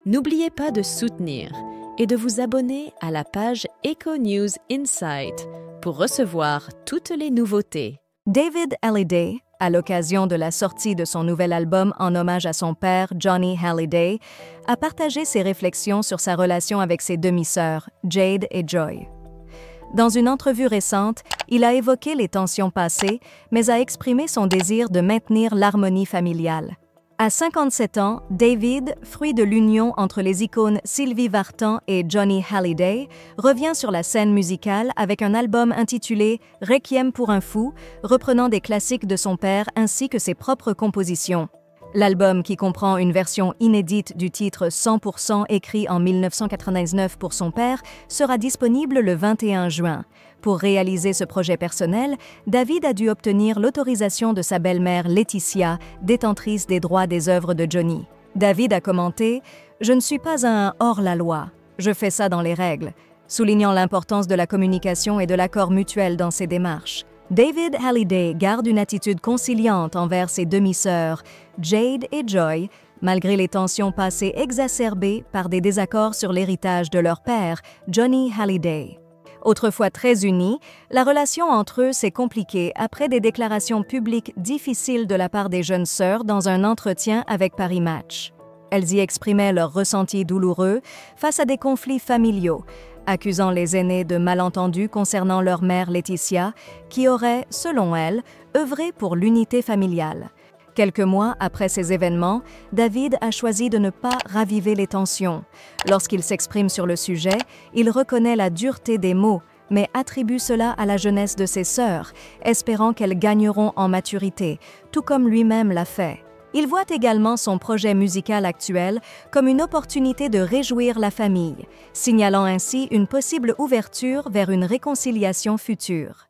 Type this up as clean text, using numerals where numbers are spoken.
N'oubliez pas de soutenir et de vous abonner à la page Echo News Insight pour recevoir toutes les nouveautés. David Hallyday, à l'occasion de la sortie de son nouvel album en hommage à son père, Johnny Hallyday, a partagé ses réflexions sur sa relation avec ses demi-sœurs, Jade et Joy. Dans une entrevue récente, il a évoqué les tensions passées, mais a exprimé son désir de maintenir l'harmonie familiale. À 57 ans, David, fruit de l'union entre les icônes Sylvie Vartan et Johnny Hallyday, revient sur la scène musicale avec un album intitulé « Requiem pour un fou », reprenant des classiques de son père ainsi que ses propres compositions. L'album, qui comprend une version inédite du titre 100% écrit en 1999 pour son père, sera disponible le 21 juin. Pour réaliser ce projet personnel, David a dû obtenir l'autorisation de sa belle-mère Laetitia, détentrice des droits des œuvres de Johnny. David a commenté « Je ne suis pas un hors-la-loi, je fais ça dans les règles », soulignant l'importance de la communication et de l'accord mutuel dans ses démarches. David Hallyday garde une attitude conciliante envers ses demi-sœurs, Jade et Joy, malgré les tensions passées exacerbées par des désaccords sur l'héritage de leur père, Johnny Hallyday. Autrefois très unis, la relation entre eux s'est compliquée après des déclarations publiques difficiles de la part des jeunes sœurs dans un entretien avec Paris Match. Elles y exprimaient leurs ressentis douloureux face à des conflits familiaux, accusant les aînés de malentendus concernant leur mère Laetitia, qui aurait, selon elle, œuvré pour l'unité familiale. Quelques mois après ces événements, David a choisi de ne pas raviver les tensions. Lorsqu'il s'exprime sur le sujet, il reconnaît la dureté des mots, mais attribue cela à la jeunesse de ses sœurs, espérant qu'elles gagneront en maturité, tout comme lui-même l'a fait. Il voit également son projet musical actuel comme une opportunité de réjouir la famille, signalant ainsi une possible ouverture vers une réconciliation future.